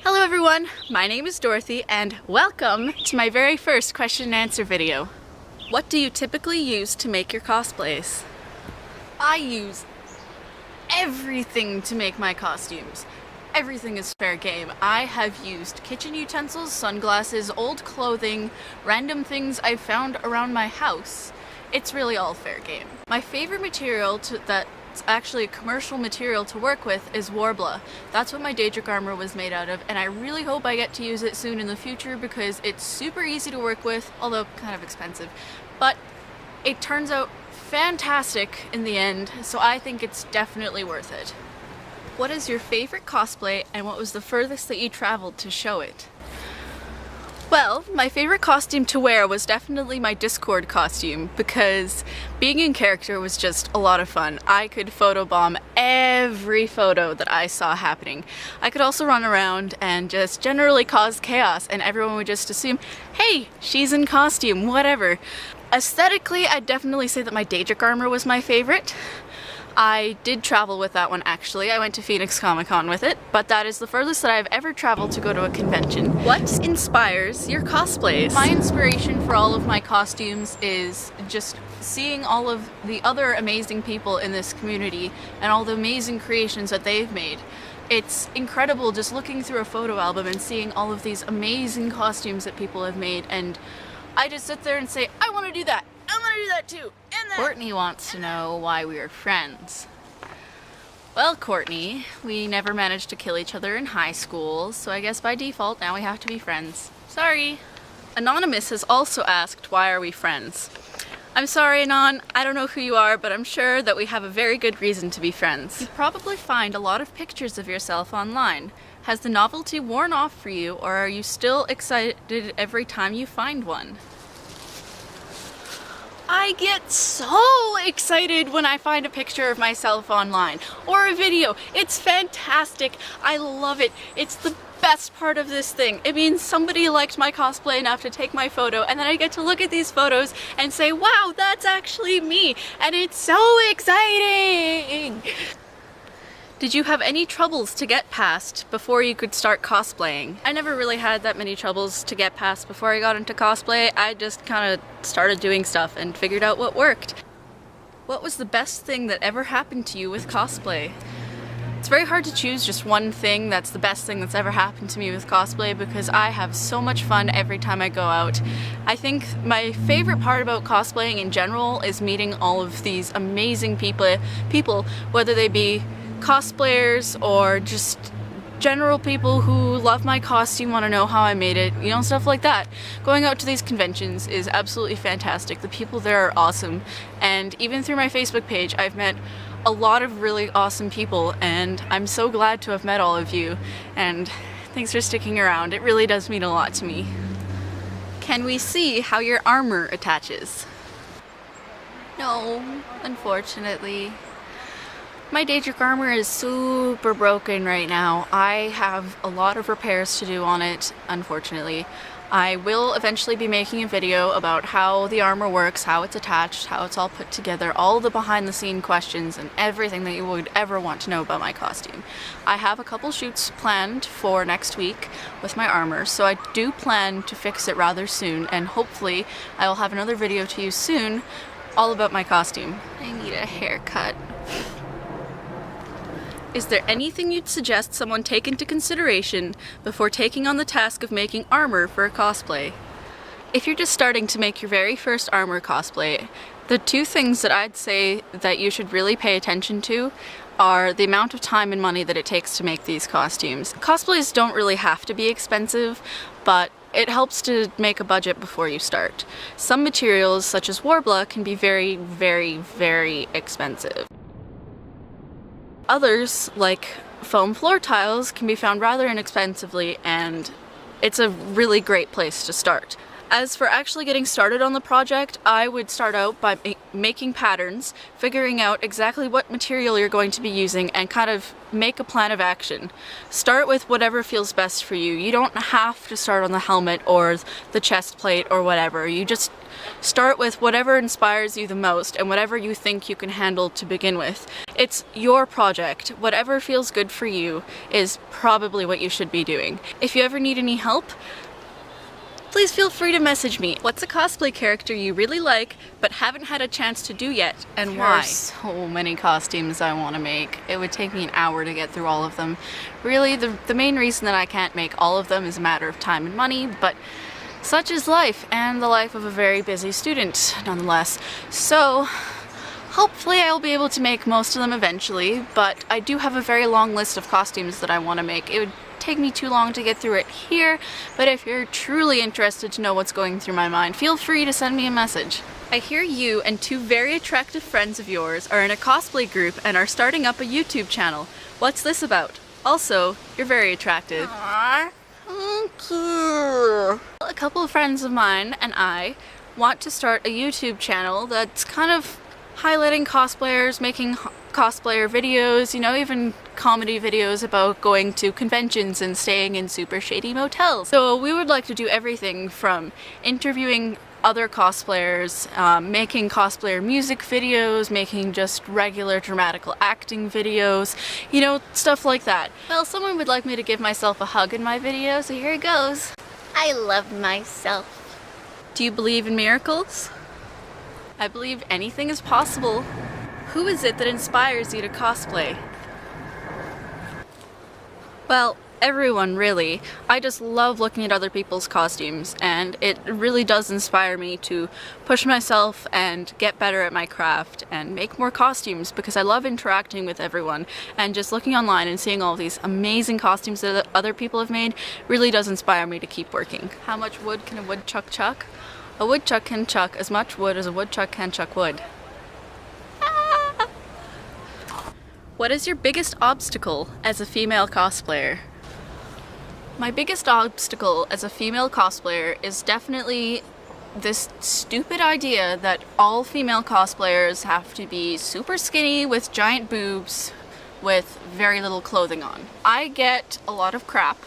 Hello everyone, my name is Dorothy and welcome to my very first question and answer video. What do you typically use to make your cosplays? I use everything to make my costumes. Everything is fair game. I have used kitchen utensils, sunglasses, old clothing, random things I've found around my house. It's really all fair game. My favorite material that's actually a commercial material to work with is Warbler. That's what my Daedric armor was made out of, and I really hope I get to use it soon in the future because it's super easy to work with, although kind of expensive. But it turns out fantastic in the end, so I think it's definitely worth it. What is your favorite cosplay and what was the furthest that you traveled to show it? Well, my favorite costume to wear was definitely my Discord costume because being in character was just a lot of fun. I could photobomb every photo that I saw happening. I could also run around and just generally cause chaos and everyone would just assume, hey, she's in costume, whatever. Aesthetically, I'd definitely say that my Daedric armor was my favorite. I did travel with that one actually. I went to Phoenix Comic Con with it, but that is the furthest that I've ever traveled to go to a convention. What inspires your cosplays? My inspiration for all of my costumes is just seeing all of the other amazing people in this community and all the amazing creations that they've made. It's incredible just looking through a photo album and seeing all of these amazing costumes that people have made, and I just sit there and say, I want to do that! I want to do that too! And that! Courtney wants to know why we are friends. Well, Courtney, we never managed to kill each other in high school, so I guess by default now we have to be friends. Sorry. Anonymous has also asked, why are we friends? I'm sorry, Anon, I don't know who you are, but I'm sure that we have a very good reason to be friends. You probably find a lot of pictures of yourself online. Has the novelty worn off for you, or are you still excited every time you find one? I get so excited when I find a picture of myself online or a video. It's fantastic. I love it. It's the best part of this thing. It means somebody liked my cosplay enough to take my photo, and then I get to look at these photos and say, wow, that's actually me, and it's so exciting. Did you have any troubles to get past before you could start cosplaying? I never really had that many troubles to get past before I got into cosplay. I just kind of started doing stuff and figured out what worked. What was the best thing that ever happened to you with cosplay? It's very hard to choose just one thing that's the best thing that's ever happened to me with cosplay because I have so much fun every time I go out. I think my favorite part about cosplaying in general is meeting all of these amazing people, whether they be cosplayers or just general people who love my costume, want to know how I made it, you know, stuff like that. Going out to these conventions is absolutely fantastic. The people there are awesome, and even through my Facebook page I've met a lot of really awesome people, and I'm so glad to have met all of you, and thanks for sticking around. It really does mean a lot to me. Can we see how your armor attaches? No, unfortunately. My Daedric armor is super broken right now. I have a lot of repairs to do on it, unfortunately. I will eventually be making a video about how the armor works, how it's attached, how it's all put together, all the behind the scene questions and everything that you would ever want to know about my costume. I have a couple shoots planned for next week with my armor, so I do plan to fix it rather soon, and hopefully I will have another video to you soon all about my costume. I need a haircut. Is there anything you'd suggest someone take into consideration before taking on the task of making armor for a cosplay? If you're just starting to make your very first armor cosplay, the two things that I'd say that you should really pay attention to are the amount of time and money that it takes to make these costumes. Cosplays don't really have to be expensive, but it helps to make a budget before you start. Some materials, such as Warbler, can be very, very, very expensive. Others, like foam floor tiles, can be found rather inexpensively, and it's a really great place to start. As for actually getting started on the project, I would start out by making patterns, figuring out exactly what material you're going to be using, and kind of make a plan of action. Start with whatever feels best for you. You don't have to start on the helmet or the chest plate or whatever. You just start with whatever inspires you the most and whatever you think you can handle to begin with. It's your project. Whatever feels good for you is probably what you should be doing. If you ever need any help, please feel free to message me. What's a cosplay character you really like but haven't had a chance to do yet, and why? There's so many costumes I want to make. It would take me an hour to get through all of them. Really, the main reason that I can't make all of them is a matter of time and money, but such is life, and the life of a very busy student, nonetheless. So, hopefully I'll be able to make most of them eventually, but I do have a very long list of costumes that I want to make. It would take me too long to get through it here, but if you're truly interested to know what's going through my mind, feel free to send me a message. I hear you and two very attractive friends of yours are in a cosplay group and are starting up a YouTube channel. What's this about? Also, you're very attractive. Aww, thank you. A couple of friends of mine and I want to start a YouTube channel that's kind of highlighting cosplayers, making cosplayer videos, you know, even comedy videos about going to conventions and staying in super shady motels. So we would like to do everything from interviewing other cosplayers, making cosplayer music videos, making just regular dramatical acting videos, you know, stuff like that. Well, someone would like me to give myself a hug in my video, so here it goes. I love myself. Do you believe in miracles? I believe anything is possible. Who is it that inspires you to cosplay? Well, everyone really. I just love looking at other people's costumes, and it really does inspire me to push myself and get better at my craft and make more costumes, because I love interacting with everyone, and just looking online and seeing all these amazing costumes that other people have made really does inspire me to keep working. How much wood can a woodchuck chuck? A woodchuck can chuck as much wood as a woodchuck can chuck wood. Ah! What is your biggest obstacle as a female cosplayer? My biggest obstacle as a female cosplayer is definitely this stupid idea that all female cosplayers have to be super skinny with giant boobs with very little clothing on. I get a lot of crap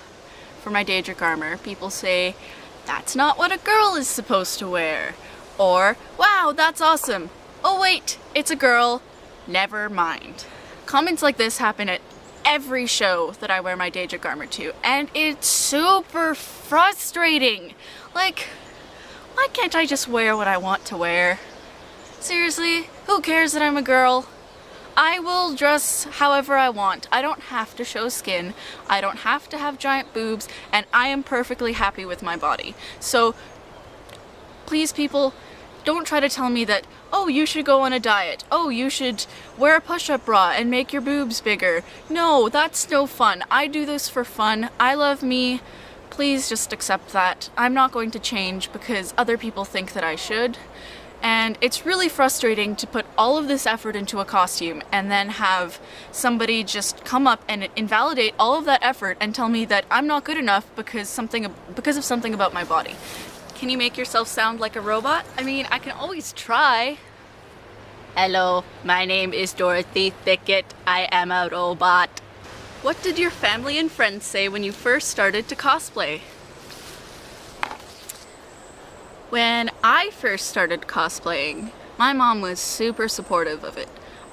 for my Daedric armor. People say, "That's not what a girl is supposed to wear." Or, "Wow, that's awesome. Oh wait, it's a girl. Never mind." Comments like this happen at every show that I wear my Daedric armor to, and it's super frustrating. Like, why can't I just wear what I want to wear? Seriously, who cares that I'm a girl? I will dress however I want. I don't have to show skin, I don't have to have giant boobs, and I am perfectly happy with my body. So please, people, don't try to tell me that, oh, you should go on a diet, oh, you should wear a push-up bra and make your boobs bigger. No, that's no fun. I do this for fun. I love me. Please just accept that. I'm not going to change because other people think that I should. And it's really frustrating to put all of this effort into a costume and then have somebody just come up and invalidate all of that effort and tell me that I'm not good enough because of something about my body. Can you make yourself sound like a robot? I mean, I can always try. Hello, my name is Dorothy Thicket. I am a robot. What did your family and friends say when you first started to cosplay? When I first started cosplaying, my mom was super supportive of it.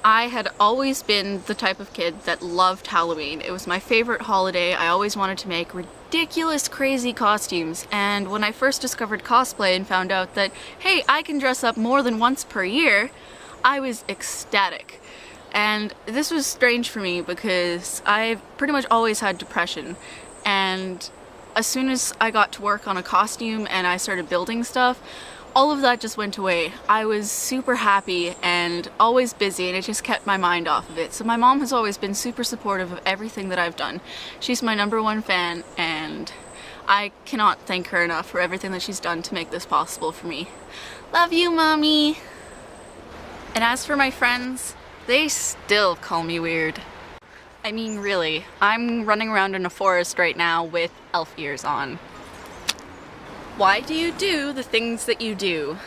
I had always been the type of kid that loved Halloween. It was my favorite holiday. I always wanted to make ridiculous, crazy costumes, and when I first discovered cosplay and found out that, hey, I can dress up more than once per year, I was ecstatic. And this was strange for me because I've pretty much always had depression, and as soon as I got to work on a costume and I started building stuff, all of that just went away. I was super happy and always busy, and it just kept my mind off of it. So my mom has always been super supportive of everything that I've done. She's my #1 fan, and I cannot thank her enough for everything that she's done to make this possible for me. Love you, Mommy! And as for my friends, they still call me weird. I mean, really, I'm running around in a forest right now with elf ears on. Why do you do the things that you do?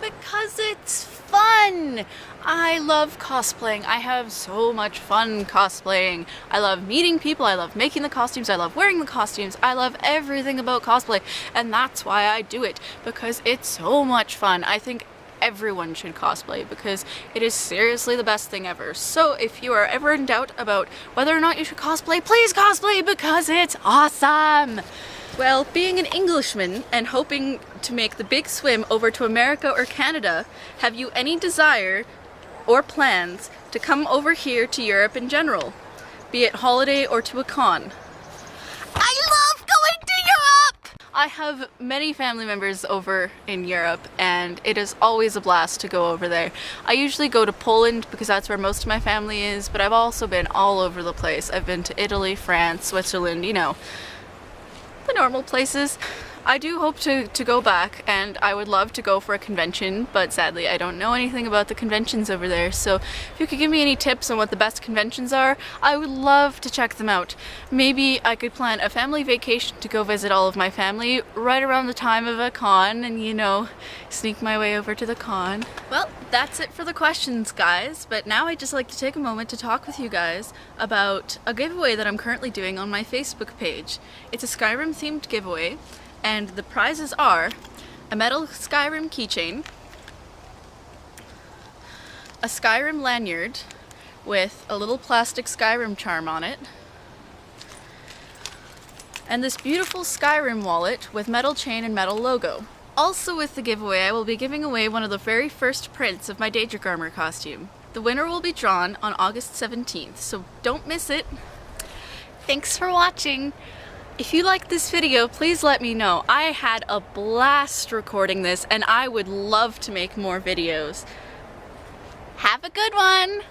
Because it's fun! I love cosplaying. I have so much fun cosplaying. I love meeting people, I love making the costumes, I love wearing the costumes, I love everything about cosplay, and that's why I do it, because it's so much fun. I think everyone should cosplay because it is seriously the best thing ever. So if you are ever in doubt about whether or not you should cosplay, please cosplay because it's awesome! Well, being an Englishman and hoping to make the big swim over to America or Canada, have you any desire or plans to come over here to Europe in general, be it holiday or to a con? I love going to Europe! I have many family members over in Europe and it is always a blast to go over there. I usually go to Poland because that's where most of my family is, but I've also been all over the place. I've been to Italy, France, Switzerland, you know, the normal places. I do hope to go back, and I would love to go for a convention, but sadly I don't know anything about the conventions over there, so if you could give me any tips on what the best conventions are, I would love to check them out. Maybe I could plan a family vacation to go visit all of my family right around the time of a con and, you know, sneak my way over to the con. Well, that's it for the questions, guys, but now I'd just like to take a moment to talk with you guys about a giveaway that I'm currently doing on my Facebook page. It's a Skyrim themed giveaway, and the prizes are a metal Skyrim keychain, a Skyrim lanyard with a little plastic Skyrim charm on it, and this beautiful Skyrim wallet with metal chain and metal logo. Also with the giveaway, I will be giving away one of the very first prints of my Daedric armor costume. The winner will be drawn on August 17th, so don't miss it. Thanks for watching! If you liked this video, please let me know. I had a blast recording this and I would love to make more videos. Have a good one!